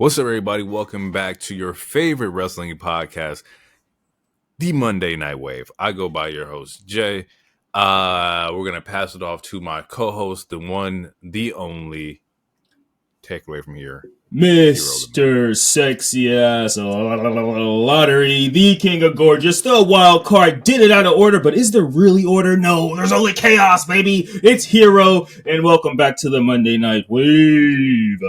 What's up, everybody? Welcome back to your favorite wrestling podcast, the Monday Night Wave. I go by your host, Jay. We're going to pass it off to my co-host, the one, the only, take away from here, Mr. Sexy Ass Lottery, the King of Gorgeous, the wild card, did it out of order, but is there really order? No, there's only chaos, baby. It's Hero, and welcome back to the Monday Night Wave.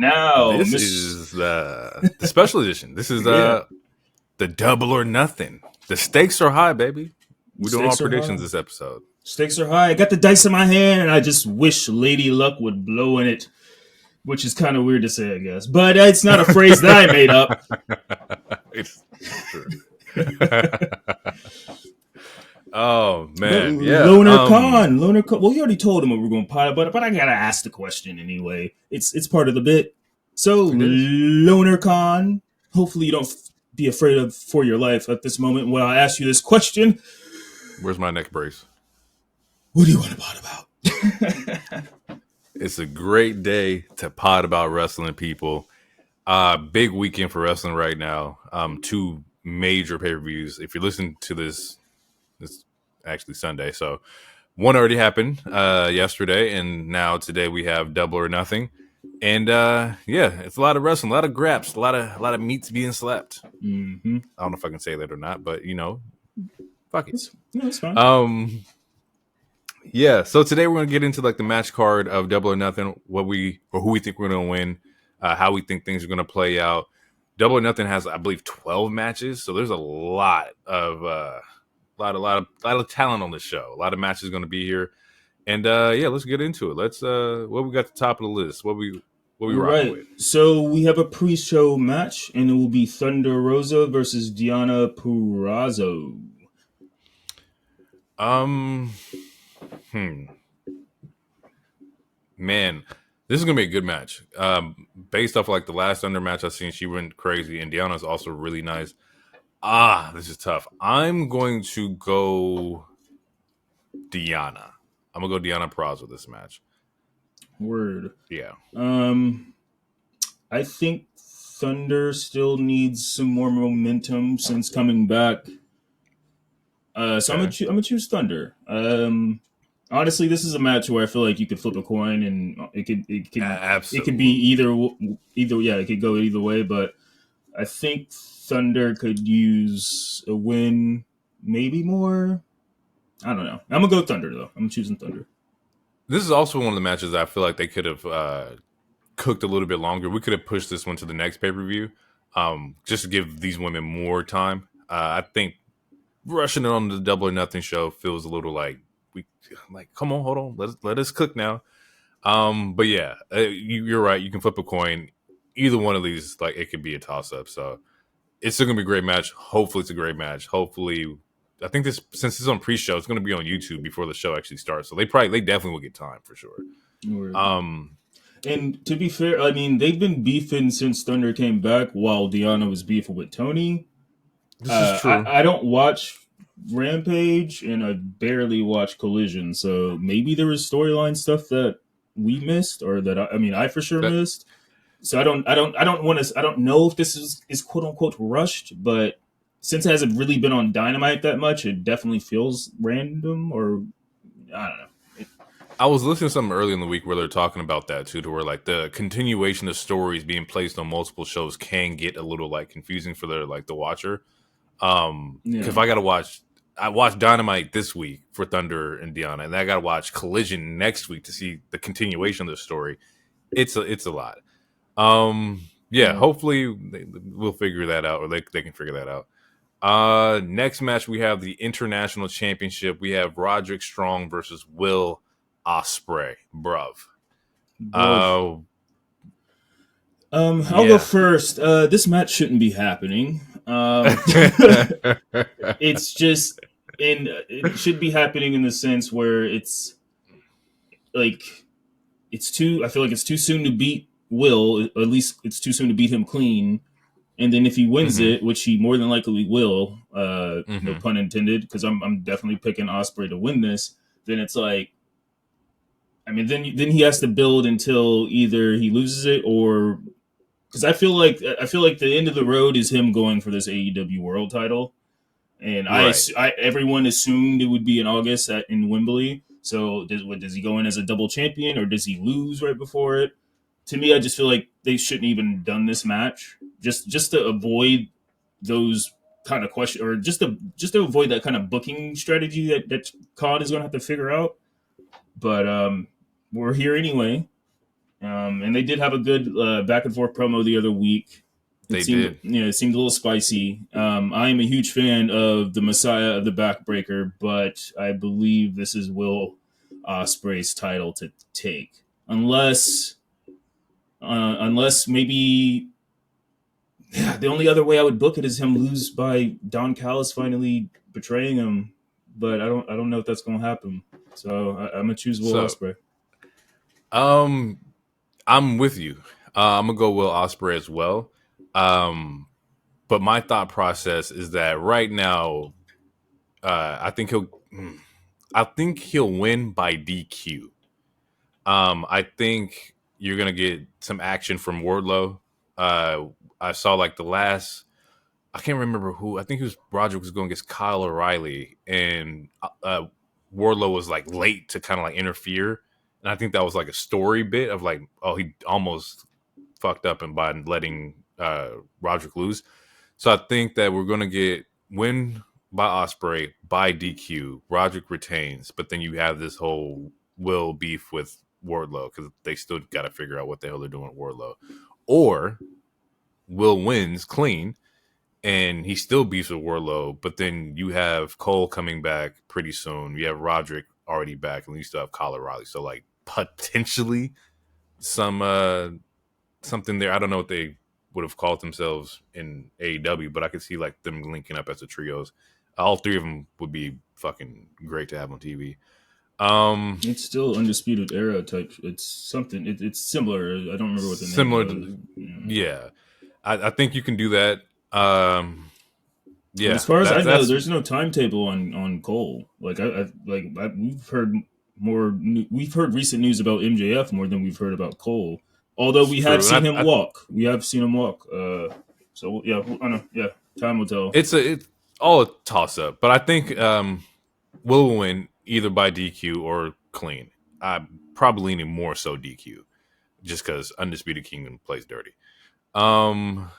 Now, this is the special edition. This is the Double or Nothing. The stakes are high, baby. We're doing all predictions this episode. Stakes are high. I got the dice in my hand, and I just wish Lady Luck would blow in it, which is kind of weird to say, I guess. But it's not a phrase that I made up. It's true. Oh, man. Yeah. Loner Khan. Well, you already told him what we're going to pile, but I got to ask the question anyway. It's part of the bit. So, Loner Khan, hopefully you don't be afraid for your life at this moment when I ask you this question. Where's my neck brace? What do you want to pot about? It's a great day to pod about wrestling, people. Big weekend for wrestling right now. Two major pay-per-views. If you're listening to this, it's actually Sunday. So one already happened yesterday, and now today we have Double or Nothing. And it's a lot of wrestling, a lot of graps, a lot of meats being slapped. Mm-hmm. I don't know if I can say that or not, but fuck it. It's fine. Yeah, so today we're going to get into like the match card of Double or Nothing, who we think we're going to win, how we think things are going to play out. Double or Nothing has, I believe, 12 matches, so there's a lot of talent on the show. A lot of matches going to be here, and let's get into it. Let's what we got at the top of the list. What we rocking with? So we have a pre-show match, and it will be Thunder Rosa versus Deonna Purrazzo. Man, this is gonna be a good match. Based off like the last Thunder match I've seen, she went crazy, and Deonna's also really nice. This is tough. I'm going to go Deonna. I'm gonna go Deonna Purrazzo this match. Word. Yeah. I think Thunder still needs some more momentum since coming back. So I'm gonna choose Thunder. Honestly, this is a match where I feel like you could flip a coin and it could be either. It could go either way, but I think Thunder could use a win, maybe more. I don't know. I'm gonna go Thunder though. I'm choosing Thunder. This is also one of the matches that I feel like they could have cooked a little bit longer. We could have pushed this one to the next pay-per-view, just to give these women more time. I think rushing it on the Double or Nothing show feels a little like come on, hold on, let us cook now. But yeah, you're right. You can flip a coin. Either one of these, like, it could be a toss-up. So it's still gonna be a great match. Hopefully, it's a great match. Hopefully, I think since it's on pre-show, it's gonna be on YouTube before the show actually starts. So they definitely will get time for sure. And to be fair, I mean, they've been beefing since Thunder came back while Deonna was beefing with Toni. This is true. I don't watch Rampage and I barely watch Collision, so maybe there was storyline stuff that we missed or that I for sure missed. So I don't know if this is quote unquote rushed, but since it hasn't really been on Dynamite that much, it definitely feels random, or I don't know. I was listening to something early in the week where they're talking about that too, to where like the continuation of stories being placed on multiple shows can get a little like confusing for the watcher. Because I watched Dynamite this week for Thunder and Deonna, and I got to watch Collision next week to see the continuation of the story. It's a lot. Hopefully we'll figure that out, or they can figure that out. Next match, we have the International Championship. We have Roderick Strong versus Will Ospreay. I'll go first. This match shouldn't be happening. It's just, and it should be happening in the sense where it's like I feel like it's too soon to beat Will. At least it's too soon to beat him clean. And then if he wins it, which he more than likely will, no pun intended, because I'm definitely picking Ospreay to win this. Then it's like, I mean, then he has to build until either he loses it or because I feel like the end of the road is him going for this AEW World Title, and Right. everyone assumed it would be in August in Wembley. So does he go in as a double champion or does he lose right before it? To me, I just feel like they shouldn't even done this match just to avoid those kind of questions, or just to avoid that kind of booking strategy that COD is going to have to figure out. But we're here anyway. And they did have a good back and forth promo the other week. It They seemed, did. it seemed a little spicy. I am a huge fan of the Messiah of the Backbreaker, but I believe this is Will Ospreay's title to take, unless maybe, yeah, the only other way I would book it is him lose by Don Callis finally betraying him, but I don't know if that's going to happen. So I'm gonna choose Will So, Ospreay. um, I'm with you. I'm gonna go Will Ospreay as well. Um, but my thought process is that right now, I think he'll win by DQ. I think you're gonna get some action from Wardlow. Uh, I saw like the last. I can't remember who. I think it was Roderick was going against Kyle O'Reilly, and Wardlow was like late to kind of like interfere. And I think that was like a story bit of like, oh, he almost fucked up and by letting Roderick lose. So I think that we're gonna get win by Ospreay by DQ. Roderick retains, but then you have this whole Will beef with Wardlow because they still got to figure out what the hell they're doing with Wardlow, or Will wins clean and he still beefs with Wardlow, but then you have Cole coming back pretty soon. You have Roderick already back, and you still have Kyle O'Reilly. So like potentially some something there. I don't know what they would have called themselves in AEW, but I could see like them linking up as the trios. All three of them would be fucking great to have on TV. It's still Undisputed Era type. It's something. It's similar. I don't remember what the name Similar, was. yeah. I think you can do that. But Yeah, as far as I know, that's there's no timetable on Cole. We've heard more. We've heard recent news about MJF more than we've heard about Cole. Although we have true. seen And him walk. We have seen him walk. So yeah, I don't know. Yeah, time will tell. it's all a toss up, but I think will win either by DQ or clean. I'm probably leaning more so DQ, just because Undisputed Kingdom plays dirty. Um,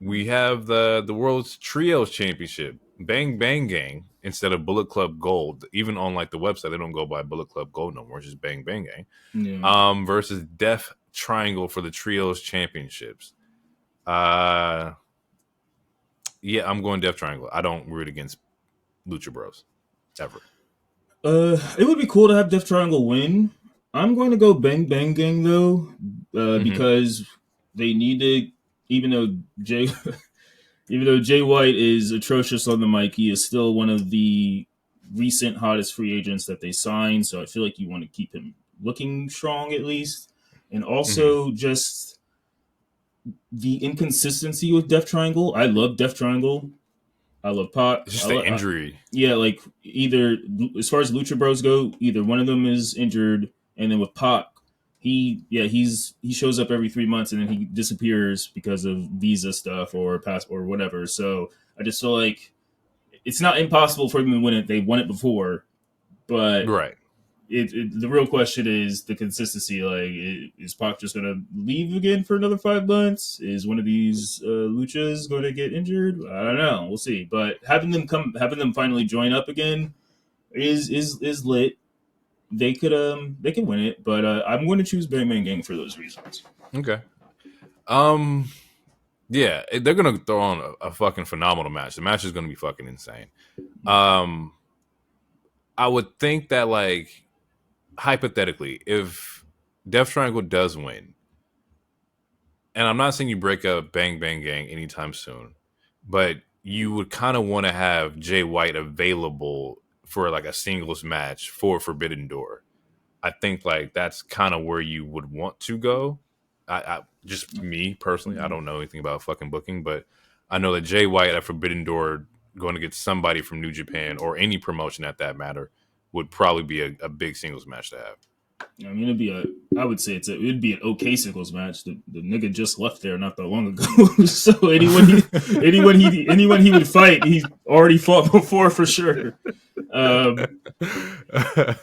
we have the World's Trios Championship, Bang Bang Gang instead of Bullet Club Gold. Even on like the website, they don't go by Bullet Club Gold no more. It's just Bang Bang Gang. Yeah. Versus Death Triangle for the Trios Championships. Uh, yeah, I'm going Death Triangle. I don't root against Lucha Bros ever. It would be cool to have Death Triangle win. I'm going to go Bang Bang Gang though, Mm-hmm. because they need to. Even though Jay, even though Jay White is atrocious on the mic, he is still one of the recent hottest free agents that they signed. So I feel like you want to keep him looking strong at least, and Mm-hmm. also just the inconsistency with Death Triangle. I love Death Triangle. I love Pot. It's just the injury. Yeah, like either as far as Lucha Bros go, either one of them is injured, and then with Pac, he shows up every 3 months and then he disappears because of visa stuff or passport or whatever. So I just feel like it's not impossible for them to win it. They've won it before, but Right. the real question is the consistency. Like, is Pac just going to leave again for another 5 months? Is one of these luchas going to get injured? I don't know. We'll see. But having them finally join up again is lit. They could win it, but I'm going to choose Bang Bang Gang for those reasons. Okay. Um. Yeah, they're gonna throw on a fucking phenomenal match. The match is gonna be fucking insane. Um. I would think that like hypothetically, if Death Triangle does win, and I'm not saying you break up Bang Bang Gang anytime soon, but you would kind of want to have Jay White available for like a singles match for Forbidden Door. I think like that's kind of where you would want to go. I just me personally, I don't know anything about fucking booking, but I know that Jay White at Forbidden Door going to get somebody from New Japan or any promotion at that matter would probably be a big singles match to have. I mean, I would say it'd be an okay singles match. The nigga just left there not that long ago, so anyone he would fight, he already fought before for sure. And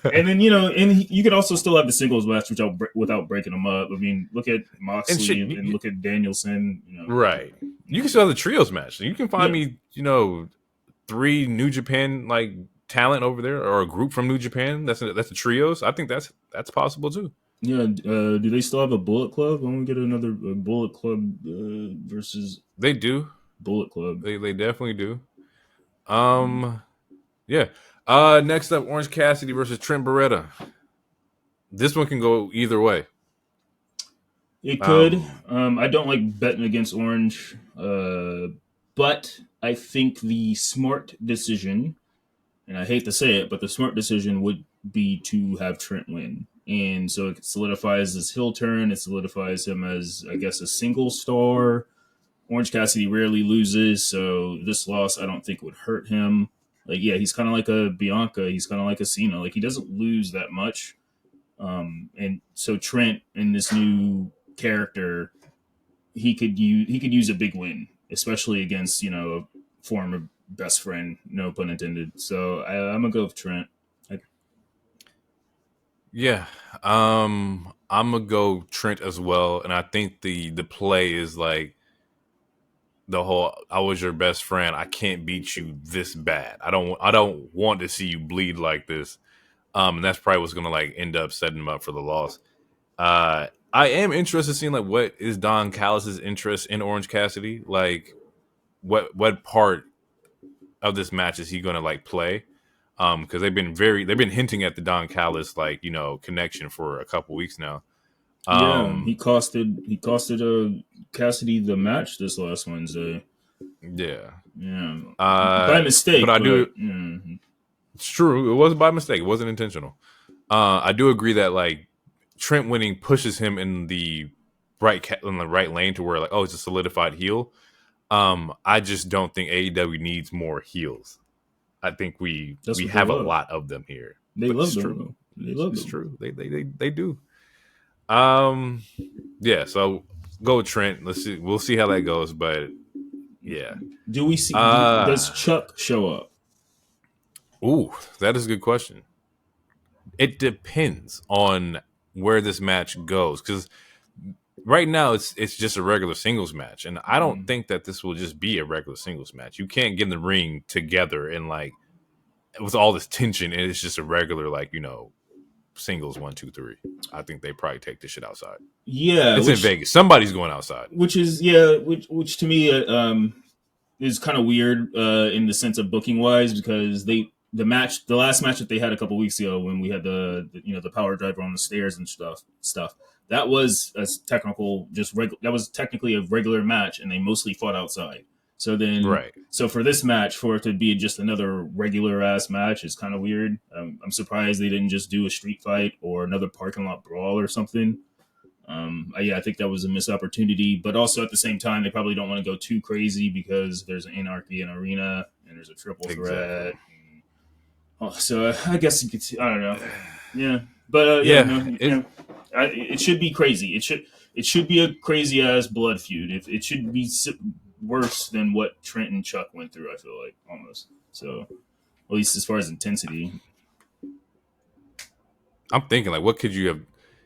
then you could also still have the singles match without breaking them up. I mean, look at and Moxley shit, and look at Danielson. right? You can still have the trios match. You can find Yeah. me, 3 New Japan like talent over there, or a group from New Japan. That's a trios. I think that's possible too. Yeah, do they still have a Bullet Club? I want to get another Bullet Club versus They do. Bullet Club. They definitely do. Yeah. Next up, Orange Cassidy versus Trent Beretta. This one can go either way. It could. I don't like betting against Orange, but I think the smart decision, and I hate to say it, but the smart decision would be to have Trent win. And so it solidifies his heel turn. It solidifies him as, I guess, a single star. Orange Cassidy rarely loses, so this loss I don't think would hurt him. Like, yeah, he's kind of like a Bianca. He's kind of like a Cena. Like, he doesn't lose that much. And so Trent in this new character, he could use a big win, especially against a former best friend, no pun intended. So I'm gonna go with Trent. Yeah. I'm gonna go Trent as well, and I think the play is like the whole "I was your best friend. I can't beat you this bad. I don't want to see you bleed like this." And that's probably what's gonna like end up setting him up for the loss. I am interested in seeing like what is Don Callis's interest in Orange Cassidy. Like, what part of this match is he gonna like play? Because they've been hinting at the Don Callis connection for a couple weeks now. Yeah, he costed Cassidy the match this last Wednesday. Yeah, Yeah, by mistake. But I do. Yeah. It's true. It wasn't by mistake. It wasn't intentional. I do agree that like Trent winning pushes him in the right lane to where like, oh, it's a solidified heel. I just don't think AEW needs more heels. I think we have a lot of them here. They but love it's them. True. They love it's them. true. They do. Yeah. So go with Trent. Let's see. We'll see how that goes. But yeah. Do we see? Does Chuck show up? Ooh, that is a good question. It depends on where this match goes, because right now it's just a regular singles match, and I don't think that this will just be a regular singles match. You can't get in the ring together and like with all this tension, and it's just a regular singles 1, 2, 3. I think they probably take this shit outside. Yeah, it's in Vegas. Somebody's going outside. Which to me is kind of weird in the sense of booking wise, because the last match that they had a couple weeks ago when we had the power driver on the stairs and stuff that was a technical that was technically a regular match, and they mostly fought outside. So then, right. So for this match, for it to be just another regular ass match is kind of weird. I'm surprised they didn't just do a street fight or another parking lot brawl or something. I think that was a missed opportunity, but also at the same time, they probably don't want to go too crazy because there's an anarchy in arena and there's a triple threat. Exactly. So I guess you could see, I don't know. Yeah. But it should be crazy. It should be a crazy ass blood feud. If it should be worse than what Trent and Chuck went through, I feel like almost. So at least as far as intensity. I'm thinking like, what could you have?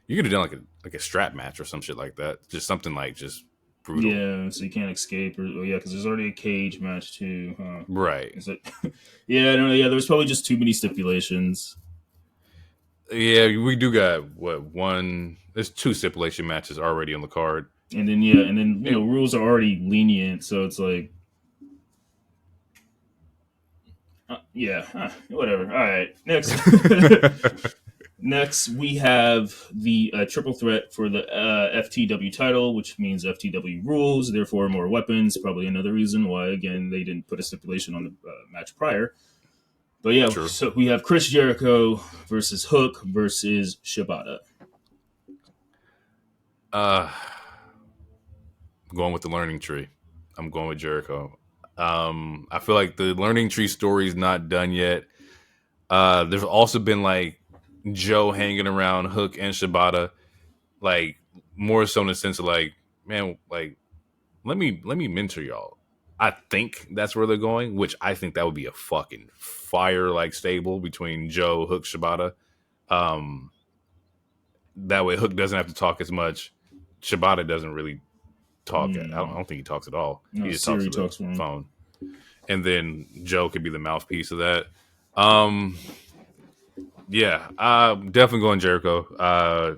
You could have done like a strap match or some shit like that. Just something like just brutal. Yeah, so you can't escape. Because there's already a cage match too. Huh? Right. Is it? Yeah, I don't know. Yeah, there was probably just too many stipulations. Yeah, we do got one. There's 2 stipulation matches already on the card. And then rules are already lenient, so it's like, whatever. All right, next. Next, we have the triple threat for the FTW title, which means FTW rules, therefore more weapons. Probably another reason why, again, they didn't put a stipulation on the match prior. But yeah, True. So we have Chris Jericho versus Hook versus Shibata. I'm going with the learning tree. I'm going with Jericho. I feel like the learning tree story is not done yet. There's also been like Joe hanging around Hook and Shibata, like more so in the sense of like, man, like let me mentor y'all. I think that's where they're going, which I think that would be a fucking fire like stable between Joe, Hook, Shibata. Um, that way Hook doesn't have to talk as much. Shibata doesn't really talk. I No, don't think he talks at all. He no. just talks Siri to the talks for him. phone. And then Joe could be the mouthpiece of that. Um, yeah, definitely going Jericho.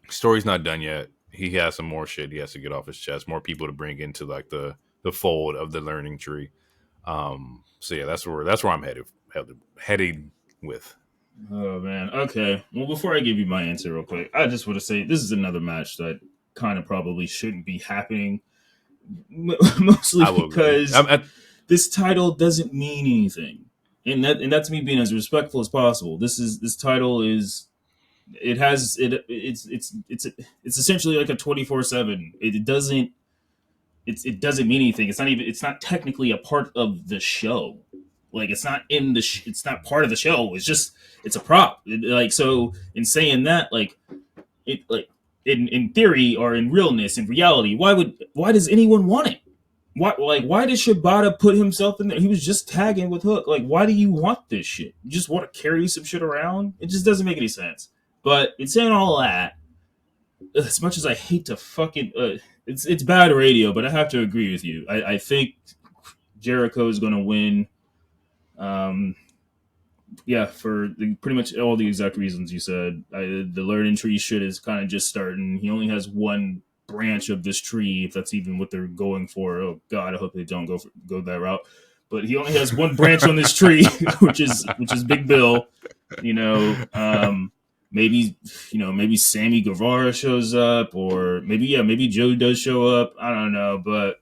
Story's not done yet. He has some more shit he has to get off his chest. More people to bring into like the fold of the learning tree. So yeah, that's where I'm headed with. Oh man. Okay. Well, before I give you my answer, real quick, I just want to say this is another match that kind of probably shouldn't be happening. Mostly I will agree. because this title doesn't mean anything, and that's me being as respectful as possible. This title is it has it it's essentially like a 24/7. It doesn't it doesn't mean anything. It's not technically a part of the show. Like it's not in the it's not part of the show. It's a prop. Like so in saying that like in theory or in realness in reality, why does anyone want it? Why did Shibata put himself in there? He was just tagging with Hook. Like, why do you want this shit? You just want to carry some shit around? It just doesn't make any sense. But in saying all that, as much as I hate to fucking, it's bad radio, but I have to agree with you. I think Jericho is going to win. Um, yeah, for pretty much all the exact reasons you said. The learning tree shit is kind of just starting. He only has one branch of this tree, if that's even what they're going for. Oh God, I hope they don't go that route. But he only has one branch on this tree, which is Big Bill. You know, maybe Sammy Guevara shows up, or maybe Joe does show up. I don't know, but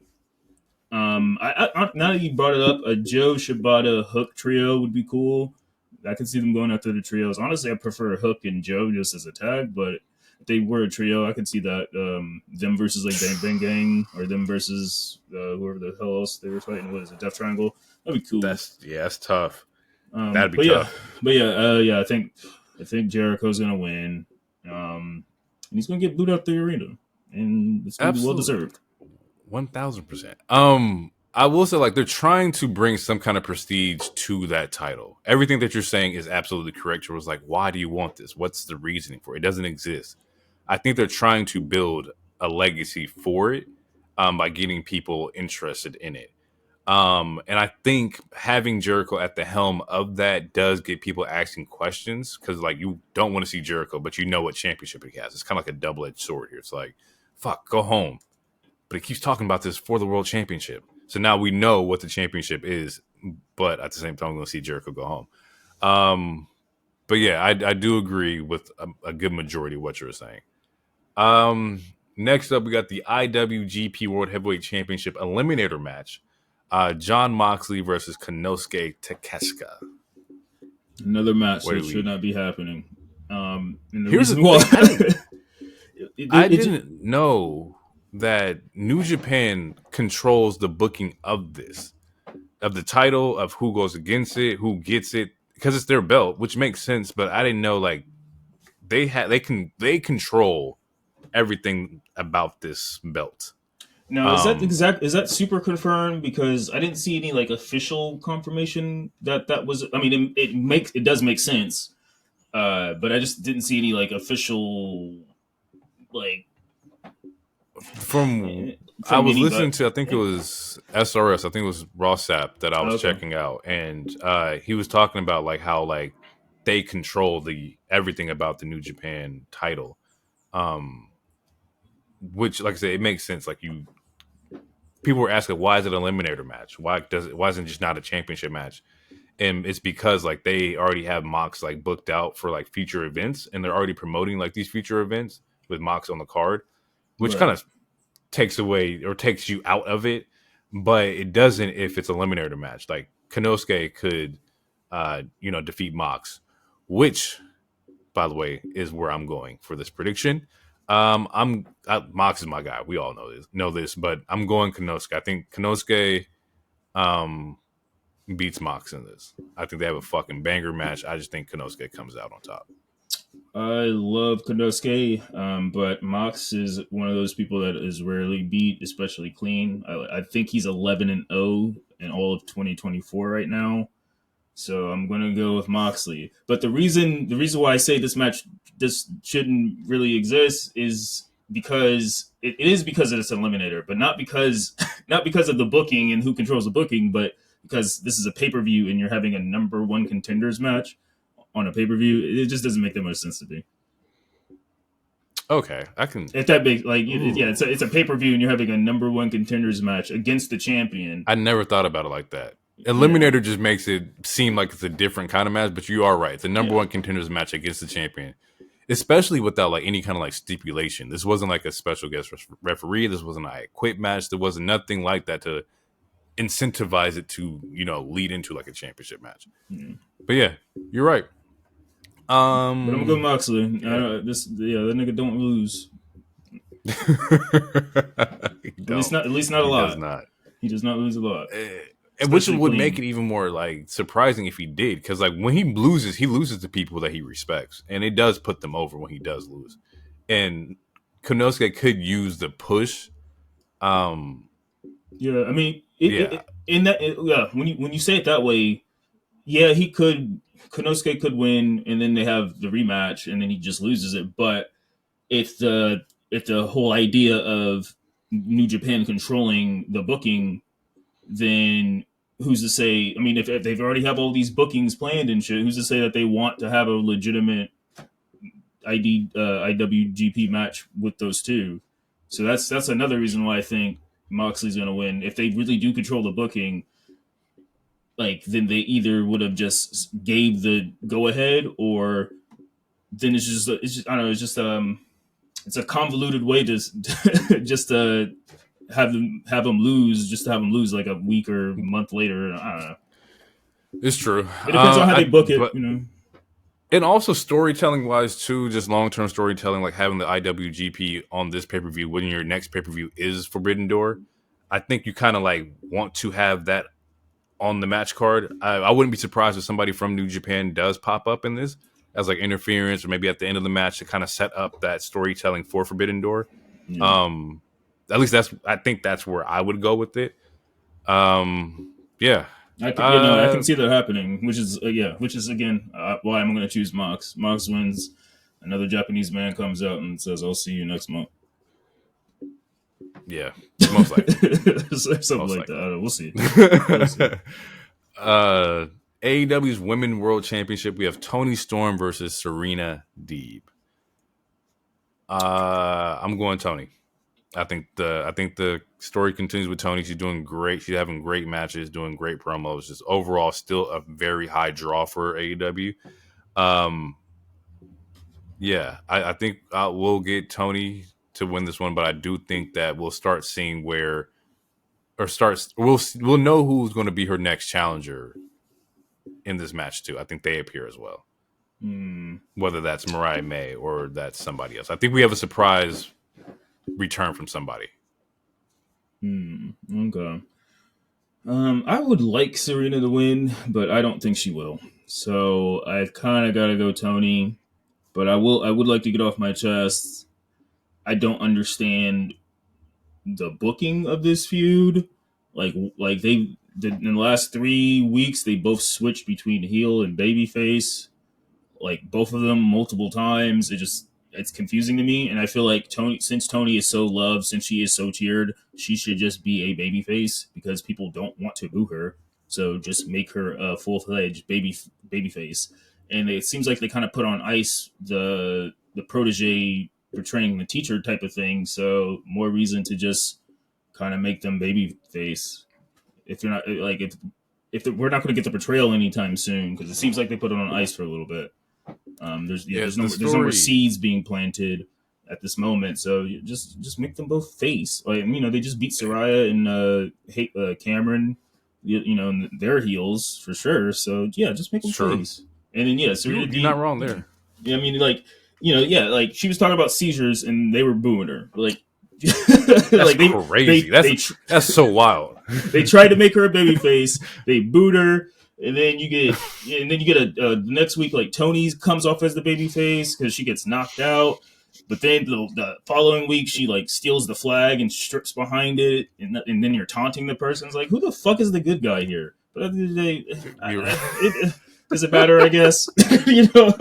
now that you brought it up, a Joe Shibata Hook trio would be cool. I can see them going after the trios. Honestly, I prefer Hook and Joe just as a tag, but if they were a trio, I could see that them versus like Bang Bang Gang or them versus whoever the hell else they were fighting. What is it, Death Triangle? That'd be cool. That's tough. That'd be tough. Yeah, I think Jericho's gonna win, and he's gonna get booed out the arena, and it's gonna be well deserved. 1000%. I will say, like, they're trying to bring some kind of prestige to that title. Everything that you're saying is absolutely correct. It was like, why do you want this? What's the reasoning for it? It doesn't exist. I think they're trying to build a legacy for it by getting people interested in it. And I think having Jericho at the helm of that does get people asking questions because, like, you don't want to see Jericho, but you know what championship he has. It's kind of like a double-edged sword here. It's like, fuck, go home. But he keeps talking about this for the world championship. So now we know what the championship is, but at the same time, we're going to see Jericho go home. But yeah, I do agree with a good majority of what you were saying. Next up, we got the IWGP World Heavyweight Championship Eliminator match. Jon Moxley versus Konosuke Takeshita. Another match that should not be happening. Here's the thing. I didn't know that New Japan controls the booking of this, of the title, of who goes against it, who gets it, because it's their belt, which makes sense. But I didn't know like they control everything about this belt. Now, is that super confirmed? Because I didn't see any like official confirmation that was. I mean, it does make sense, but I just didn't see any like official like. I was listening to, I think it was SRS, I think it was Ross Sapp that I was checking out, and he was talking about like how like they control everything about the New Japan title, which, like I said, it makes sense. Like people were asking, why is it an eliminator match? Why isn't it just not a championship match? And it's because like they already have Mox like booked out for like future events, and they're already promoting like these future events with Mox on the card, which kind of takes away or takes you out of it, but it doesn't if it's a eliminator match. Like Konosuke could, defeat Mox, which, by the way, is where I'm going for this prediction. Mox is my guy. We all know this, but I'm going Konosuke. I think Konosuke beats Mox in this. I think they have a fucking banger match. I just think Konosuke comes out on top. I love Konosuke, but Mox is one of those people that is rarely beat, especially clean. I think he's 11-0 in all of 2024 right now. So I'm gonna go with Moxley. But the reason why I say this shouldn't really exist is because it is because it's an eliminator, but not because not because of the booking and who controls the booking, but because this is a pay per view and you're having a number one contenders match on a pay per view. It just doesn't make that much sense to me. Okay, I can. If that big, like, yeah, it's a pay per view and you're having a number one contenders match against the champion. I never thought about it like that. Yeah. Eliminator just makes it seem like it's a different kind of match, but you are right. It's a number one contenders match against the champion, especially without like any kind of like stipulation. This wasn't like a special guest referee. This wasn't a quit match. There wasn't nothing like that to incentivize it to, you know, lead into like a championship match. But yeah, you're right. But I'm gonna go Moxley. That nigga don't lose. At least not a lot. Does not. He does not lose a lot. And which would make it even more like surprising if he did, because like when he loses to people that he respects, and it does put them over when he does lose. And Konosuke could use the push. Yeah, I mean, when you say it that way, yeah, he could. Konosuke could win, and then they have the rematch, and then he just loses it. But if the whole idea of New Japan controlling the booking, then who's to say? I mean, if they've already have all these bookings planned and shit, who's to say that they want to have a legitimate IWGP match with those two? So that's another reason why I think Moxley's going to win. If they really do control the booking, like, then they either would have just gave the go ahead, or then it's just I don't know, it's a convoluted way to just have them lose like a week or a month later. I don't know. It's true. It depends on how they book it, you know. And also storytelling wise too, just long term storytelling, like having the IWGP on this pay per view when your next pay per view is Forbidden Door. I think you kind of like want to have that on the match card. I wouldn't be surprised if somebody from New Japan does pop up in this as like interference, or maybe at the end of the match to kind of set up that storytelling for Forbidden Door. Yeah. At least I think that's where I would go with it. Yeah. I can see that happening, which is again why I'm going to choose Mox. Mox wins. Another Japanese man comes out and says, "I'll see you next month." Yeah, most likely. Something like that. I don't know. We'll see. AEW's Women World Championship. We have Toni Storm versus Serena Deeb. I'm going Toni. I think the story continues with Toni. She's doing great. She's having great matches, doing great promos. Just overall, still a very high draw for AEW. Yeah, I think we'll get Toni to win this one, but I do think that we'll start seeing we'll know who's going to be her next challenger in this match too. I think they appear as well. Whether that's Mariah May or that's somebody else. I think we have a surprise return from somebody. Okay. I would like Serena to win, but I don't think she will. So I've kind of got to go Toni, but I would like to get off my chest. I don't understand the booking of this feud. Like they did in the last 3 weeks, they both switched between heel and babyface. Like both of them multiple times. It's confusing to me, and I feel like since Toni is so loved, since she is so cheered, she should just be a babyface because people don't want to boo her. So just make her a full-fledged babyface. And it seems like they kind of put on ice the protege portraying the teacher type of thing. So more reason to just kind of make them babyface. If you're not like if we're not going to get the portrayal anytime soon, because it seems like they put it on ice for a little bit. There's no more seeds being planted at this moment, so just make them both face. Like, you know, they just beat Saraya and Cameron, you know, and they're heels for sure. So yeah, just make them face. And then Serena You're not wrong there. Yeah, I mean, like, you know, like she was talking about seizures and they were booing her. Like, that's like crazy. That's so wild. They tried to make her a babyface. They booed her. And then you get the next week, like Toni comes off as the baby face because she gets knocked out. But then the following week, she like steals the flag and strips behind it, and then you're taunting the person. It's like, who the fuck is the good guy here? But at the end of the day, it doesn't matter, I guess. you know.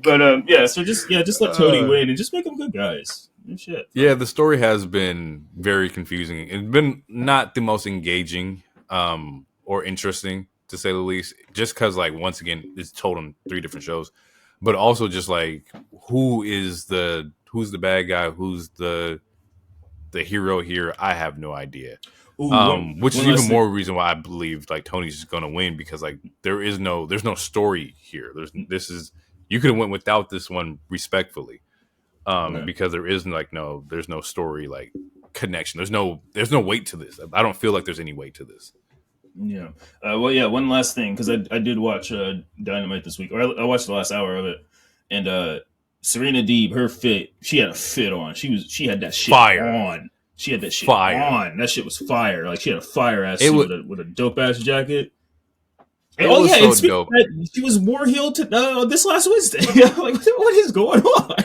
But yeah, so just let Toni win and just make them good guys. Shit. Yeah, the story has been very confusing. It's been not the most engaging or interesting, to say the least, just because, like, once again, it's told on 3 different shows. But also just like, who's the bad guy, who's the hero here? I have no idea. Ooh, which is even more reason why I believe like Tony's going to win, because like there's no story here. You could have went without this one respectfully, because there's no story like connection. There's no weight to this. I don't feel like there's any weight to this. Yeah. Well, yeah. One last thing, because I did watch Dynamite this week, or I watched the last hour of it, and Serena Deeb, her fit, she had a fit on. She had that shit fire on. She had that shit fire on. That shit was fire. Like she had a fire ass suit with a dope ass jacket. And, dope. She was war heeled this last Wednesday. Like, what is going on?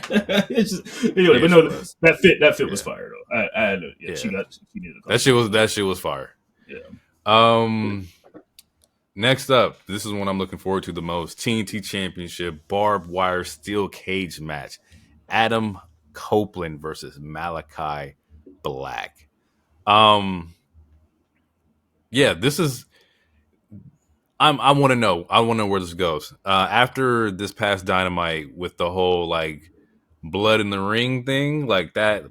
It's just, anyway, but no, that fit was fire though. I had to, she needed a that shit was fire. Yeah. Next up, this is one I'm looking forward to the most. TNT Championship barbed wire steel cage match. Adam Copeland versus Malakai Black. Yeah, this is. I want to know. I want to know where this goes. After this past Dynamite with the whole like blood in the ring thing, like that.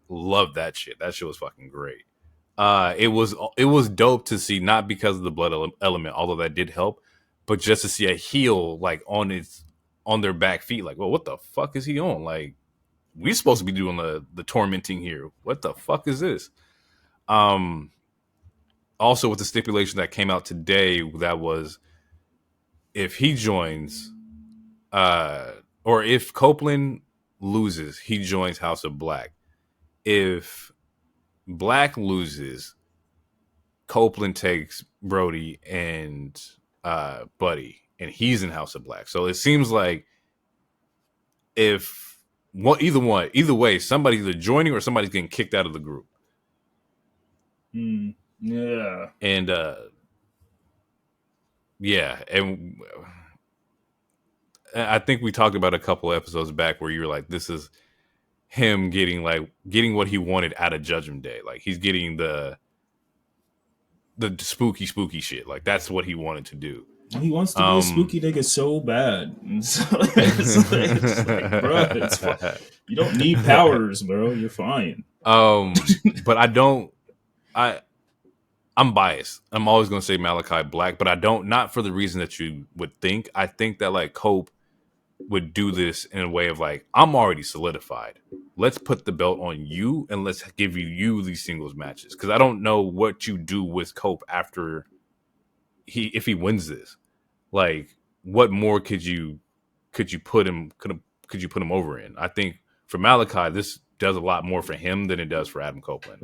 Love that shit. That shit was fucking great. It was dope to see, not because of the blood element, although that did help, but just to see a heel like on their back feet. Like, well, what the fuck is he on? Like, we supposed to be doing the tormenting here. What the fuck is this? Also with the stipulation that came out today, that was if he joins, or if Copeland loses, he joins House of Black. If Black loses, Copeland takes Brody and Buddy, and he's in House of Black. So it seems like either way, somebody's either joining or somebody's getting kicked out of the group. Yeah. And and I think we talked about a couple episodes back where you were like, this is him getting what he wanted out of Judgment Day. Like, he's getting the spooky shit. Like, that's what he wanted to do. He wants to be a spooky nigga so bad. So, it's like, bro, it's fine. You don't need powers, bro. You're fine. But I'm biased. I'm always going to say Malakai Black, but I don't, not for the reason that you would think. I think that like Cope would do this in a way of like, I'm already solidified. Let's put the belt on you and let's give you these singles matches. Because I don't know what you do with Cope after if he wins this. Like, what more could you put him over in? I think for Malakai, this does a lot more for him than it does for Adam Copeland.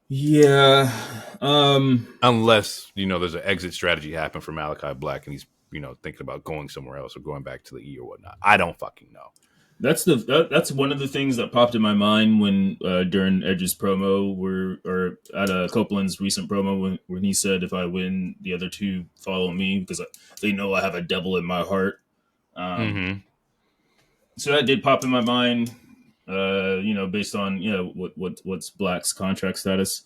Yeah. Unless, there's an exit strategy happen for Malakai Black and he's, thinking about going somewhere else or going back to the E or whatnot. I don't fucking know. That's one of the things that popped in my mind when during Edge's promo, or at Copeland's recent promo when he said, "If I win, the other two follow me because they know I have a devil in my heart." So that did pop in my mind. Based on what's Black's contract status.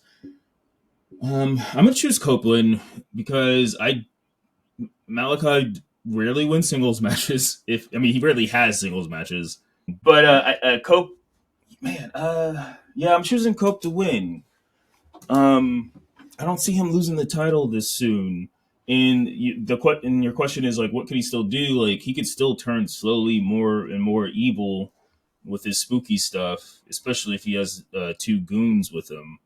I'm gonna choose Copeland because Malakai rarely wins singles matches. He rarely has singles matches. But Cope, man, I'm choosing Cope to win. I don't see him losing the title this soon. And your question is like, what could he still do? Like, he could still turn slowly more and more evil with his spooky stuff, especially if he has 2 goons with him.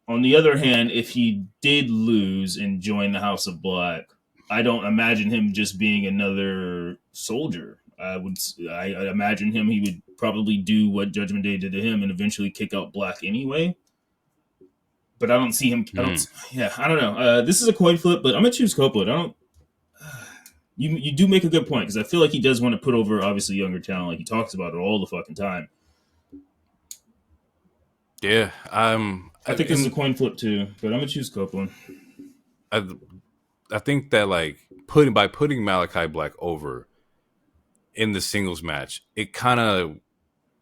On the other hand, if he did lose and join the House of Black, I don't imagine him just being another soldier. I imagine he would probably do what Judgment Day did to him and eventually kick out Black anyway. but I don't see him. I don't know. This is a coin flip, but I'm gonna choose Copeland. I don't. You do make a good point because I feel like he does want to put over obviously younger talent. Like he talks about it all the fucking time. Yeah, I think this is a coin flip too, but I'm gonna choose Copeland. I think that like putting Malakai Black over in the singles match, it kind of,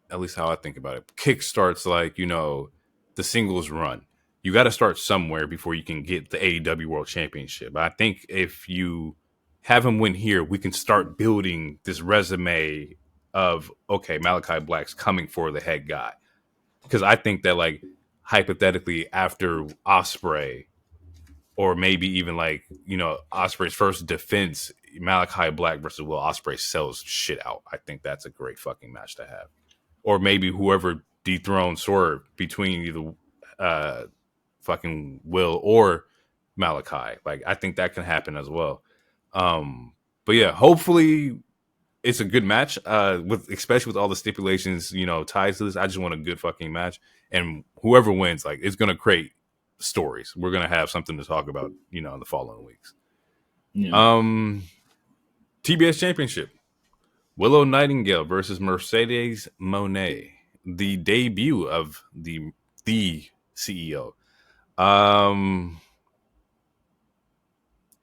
at least how I think about it, kickstarts like, you know, the singles run. You got to start somewhere before you can get the AEW World Championship. But I think if you have him win here, we can start building this resume of, okay, Malakai Black's coming for the head guy. Because I think that, like, hypothetically, after Ospreay, or maybe even like, you know, Ospreay's first defense, Malakai Black versus Will Ospreay sells shit out. I think that's a great fucking match to have. Or maybe whoever dethrones Swerve between either fucking Will or Malakai. Like, I think that can happen as well. But yeah, hopefully it's a good match. Especially with all the stipulations, you know, ties to this. I just want a good fucking match. And whoever wins, like, it's gonna create stories. We're gonna have something to talk about, you know, in the following weeks. Yeah. TBS Championship. Willow Nightingale versus Mercedes Moné, the debut of the CEO.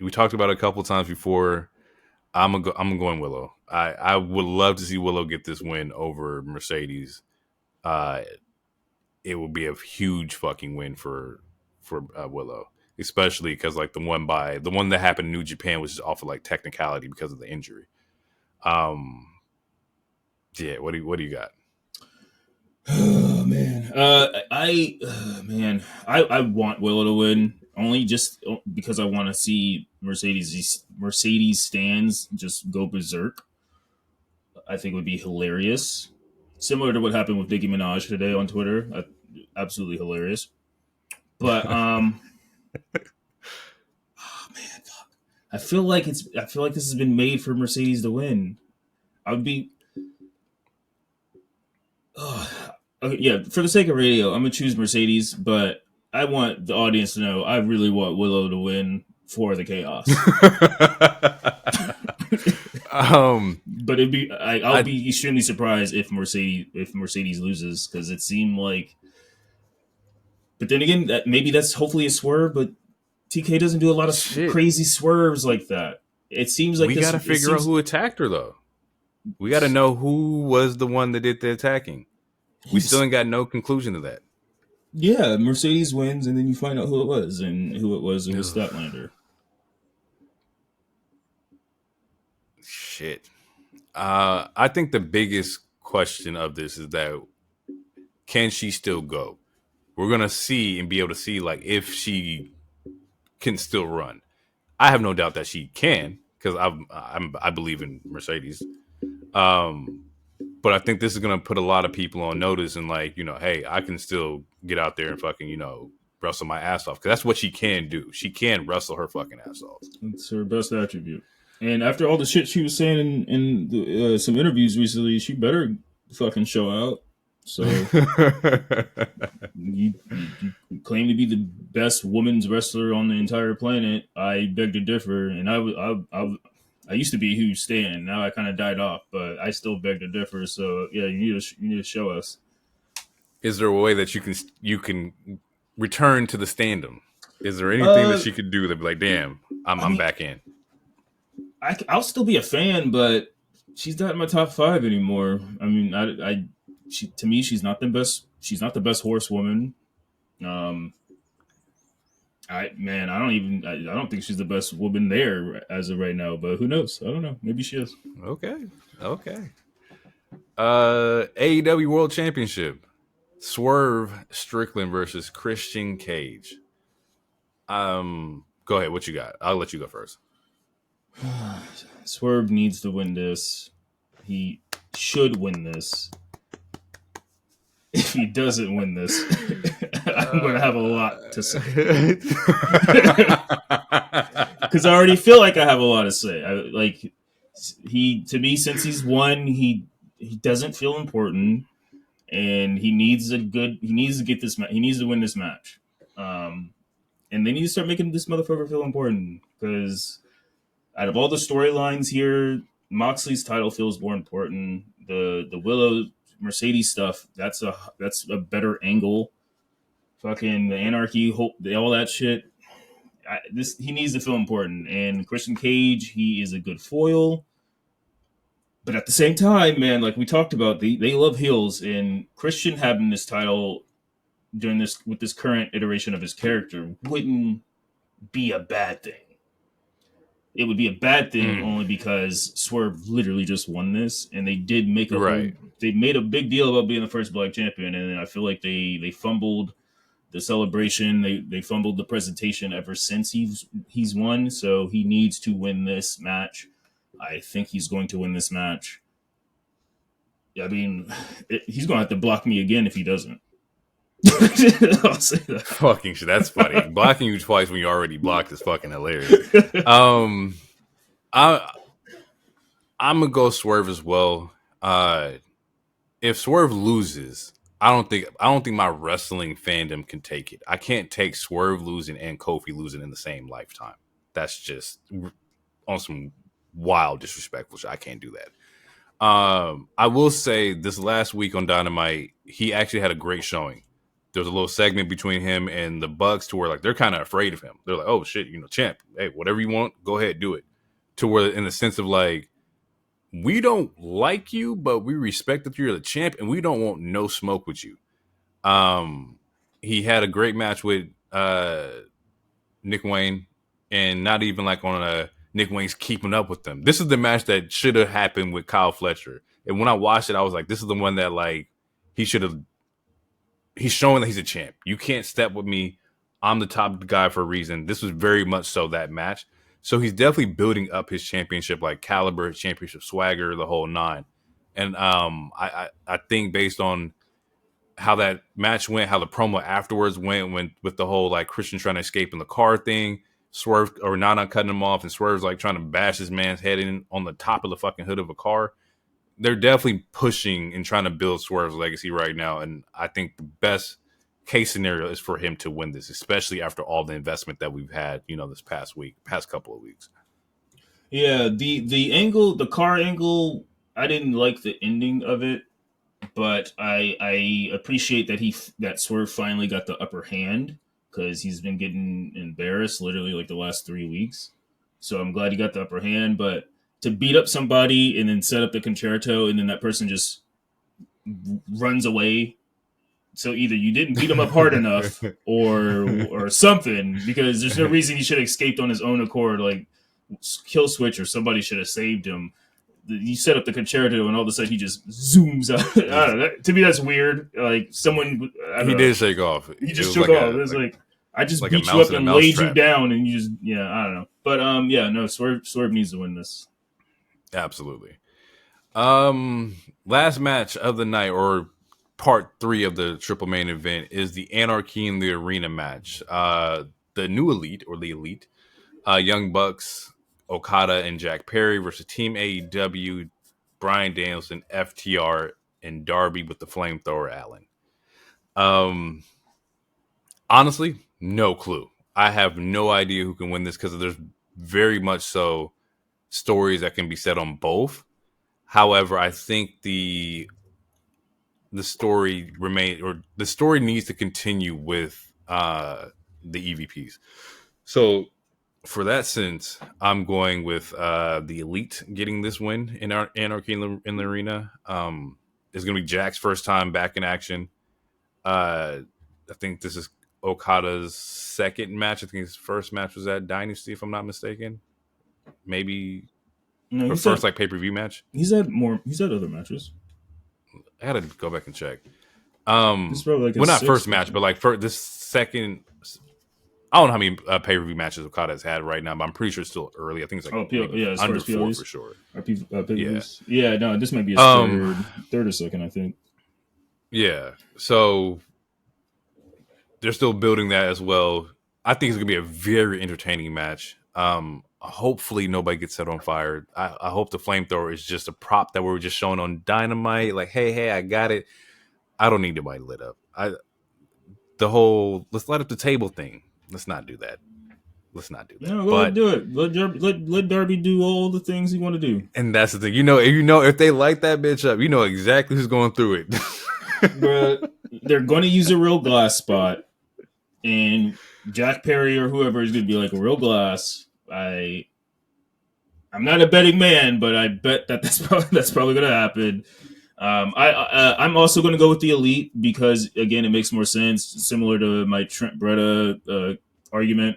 We talked about it a couple times before. I'm going Willow. I would love to see Willow get this win over Mercedes. It would be a huge fucking win for Willow, especially because like the one that happened in New Japan was just off of like technicality because of the injury. Yeah, what do you got? Oh man, I want Willow to win only just because I want to see Mercedes stands just go berserk. I think it would be hilarious, similar to what happened with Nicki Minaj today on Twitter. Absolutely hilarious. But oh man, fuck. I feel like this has been made for Mercedes to win. I would be. Okay, yeah, for the sake of radio, I'm gonna choose Mercedes, but I want the audience to know I really want Willow to win for the chaos. But I'll be extremely surprised if Mercedes loses because it seemed like. But then again, maybe that's hopefully a swerve, but TK doesn't do a lot of crazy swerves like that. It seems like we got to figure out who attacked her though. We got to know who was the one that did the attacking. We still ain't got no conclusion to that. Yeah, Mercedes wins, and then you find out who it was, and who it was Statlander. Shit. I think the biggest question of this is that can she still go? We're gonna see and be able to see like if she can still run. I have no doubt that she can because I believe in Mercedes. But I think this is going to put a lot of people on notice and like, you know, hey, I can still get out there and fucking, you know, wrestle my ass off. Because that's what she can do. She can wrestle her fucking ass off. It's her best attribute. And after all the shit she was saying in some interviews recently, she better fucking show out. So you claim to be the best women's wrestler on the entire planet. I beg to differ. And I used to be a huge stan. Now I kind of died off, but I still beg to differ. So yeah, you need to show us. Is there a way that you can return to the standum? Is there anything that she could do that be like, damn, I'm back in? I'll still be a fan, but she's not in my top 5 anymore. I mean, to me, she's not the best. She's not the best horsewoman. I don't think she's the best woman there as of right now, but who knows? I don't know. Maybe she is. Okay. AEW World Championship. Swerve Strickland versus Christian Cage. Go ahead. What you got? I'll let you go first. Swerve needs to win this. He should win this. If he doesn't win this, I'm going to have a lot to say. Because I already feel like I have a lot to say. To me, since he's won, he doesn't feel important, and he needs to win this match. And they need to start making this motherfucker feel important, because out of all the storylines here, Moxley's title feels more important. The Willow Mercedes stuff, that's a better angle. Fucking the Anarchy, all that shit. He needs to feel important. And Christian Cage, he is a good foil. But at the same time, man, like we talked about, they love heels, and Christian having this title during this with this current iteration of his character wouldn't be a bad thing. It would be a bad thing only because Swerve literally just won this, and they did make they made a big deal about being the first Black champion, and I feel like they fumbled the celebration, they fumbled the presentation ever since he's won. So he needs to win this match. I think he's going to win this match. I mean, he's going to have to block me again if he doesn't. I'll say that. Fucking shit, that's funny. Blocking you twice when you already blocked is fucking hilarious. I'm gonna go Swerve as well. If Swerve loses, I don't think my wrestling fandom can take it. I can't take Swerve losing and Kofi losing in the same lifetime. That's just on some wild disrespectful shit. I can't do that. I will say this last week on Dynamite, he actually had a great showing. There was a little segment between him and the Bucks to where like they're kind of afraid of him. They're like, "Oh shit, champ, hey, whatever you want, go ahead, do it." To where in the sense of like, we don't like you, but we respect that you're the champ, and we don't want no smoke with you. He had a great match with Nick Wayne, and not even like on a Nick Wayne's keeping up with them. This is the match that should have happened with Kyle Fletcher. And when I watched it, I was like, this is the one that like he's showing that he's a champ. You can't step with me. I'm the top guy for a reason. This was very much so that match. So he's definitely building up his championship like caliber, championship swagger, the whole nine. And I think based on how that match went, how the promo afterwards went with the whole like Christian trying to escape in the car thing, Swerve or Nana cutting him off, and Swerve's like trying to bash his man's head in on the top of the fucking hood of a car. They're definitely pushing and trying to build Swerve's legacy right now. And I think the best case scenario is for him to win this, especially after all the investment that we've had, this past couple of weeks. Yeah, the angle, the car angle, I didn't like the ending of it, but I appreciate that Swerve finally got the upper hand, because he's been getting embarrassed literally like the last 3 weeks. So I'm glad he got the upper hand, but to beat up somebody and then set up the concerto and then that person just runs away. So either you didn't beat him up hard enough or something, because there's no reason he should have escaped on his own accord. Like Kill Switch or somebody should have saved him. You set up the concerto and all of a sudden he just zooms out. I don't know. To me, that's weird. Like someone, he did shake off. He just shook off. It was like I just like beat you up and laid you down, and you just I don't know. But no, Swerve needs to win this. Absolutely. Last match of the night, or part 3 of the triple main event, is the Anarchy in the Arena match. The new Elite, or the Elite, Young Bucks, Okada, and Jack Perry versus Team AEW, Bryan Danielson, FTR, and Darby with the flamethrower Allen. Honestly, no clue. I have no idea who can win this, because there's very much so stories that can be said on both. However, I think the story the story needs to continue with the EVPs. So for that sense, I'm going with the Elite getting this win in our Anarchy in the Arena. It's going to be Jack's first time back in action. I think this is Okada's second match. I think his first match was at Dynasty, if I'm not mistaken. Maybe the first like pay-per-view match. He's had other matches. I had to go back and check. This is probably like not first match, but like for this second. I don't know how many pay-per-view matches Okada has had right now, but I'm pretty sure it's still early. I think it's like under 4 for sure. Yeah, no, this might be his third or second, I think. Yeah, so they're still building that as well. I think it's going to be a very entertaining match. Hopefully nobody gets set on fire. I hope the flamethrower is just a prop that we were just showing on Dynamite. Like, hey, I got it. I don't need nobody lit up. the whole let's light up the table thing. Let's not do that. Let's not do that. No, go ahead But and do it. Let Darby do all the things he want to do. and that's the thing. If they light that bitch up, you know exactly who's going through it. Bruh, they're going to use a real glass spot, and Jack Perry or whoever is going to be like a real glass. I'm not a betting man, but I bet that's probably going to happen. I'm also going to go with the Elite because again, it makes more sense. Similar to my Trent Beretta argument,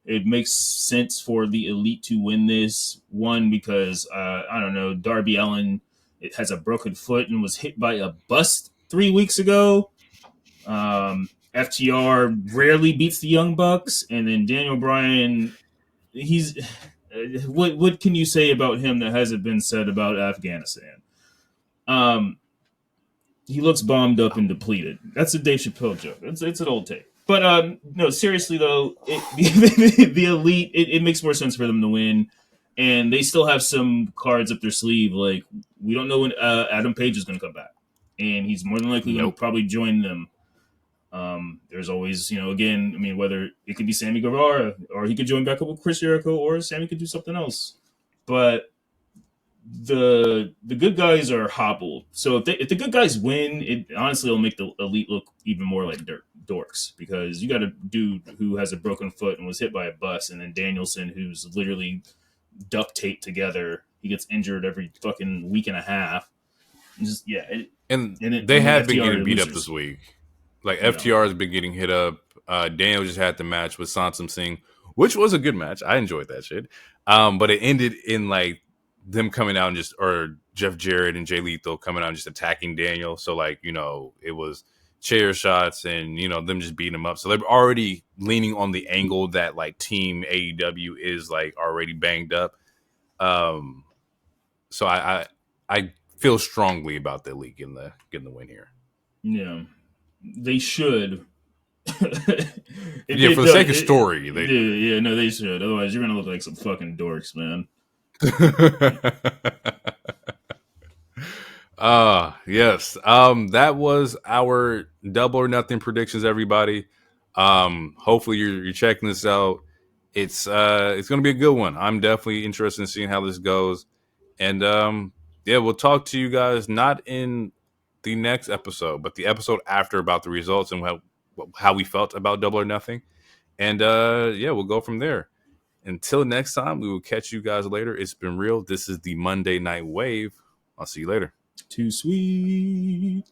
it makes sense for the Elite to win this one because I don't know, Darby Allin it has a broken foot and was hit by a bus 3 weeks ago. FTR rarely beats the Young Bucks, and then Daniel Bryan, he's what can you say about him that hasn't been said about Afghanistan? He looks bombed up and depleted. That's a Dave Chappelle joke. It's an old take. But no, seriously though, the Elite, it makes more sense for them to win, and they still have some cards up their sleeve. Like we don't know when Adam Page is going to come back, and he's more than likely going to probably join them. There's always, again, I mean, whether it could be Sammy Guevara or he could join back up with Chris Jericho, or Sammy could do something else. But the good guys are hobbled. So if the good guys win, it honestly will make the Elite look even more like dorks because you got a dude who has a broken foot and was hit by a bus, and then Danielson who's literally duct taped together. He gets injured every fucking week and a half. And they have been getting beat up this week. Like FTR has been getting hit up. Daniel just had the match with Sansam Singh, which was a good match. I enjoyed that shit. But it ended in like them coming out and or Jeff Jarrett and Jay Lethal coming out and just attacking Daniel. So like, it was chair shots and, them just beating him up. So they're already leaning on the angle that like team AEW is like already banged up. So I feel strongly about the Elite getting the win here. Yeah. They should. For the sake of story. They should. Otherwise, you're going to look like some fucking dorks, man. Yes. That was our Double or Nothing predictions, everybody. Hopefully you're checking this out. It's going to be a good one. I'm definitely interested in seeing how this goes. And we'll talk to you guys not in the next episode, but the episode after about the results and how we felt about Double or Nothing. And we'll go from there. Until next time, we will catch you guys later. It's been real. This is the Monday Night Wave. I'll see you later. Too sweet.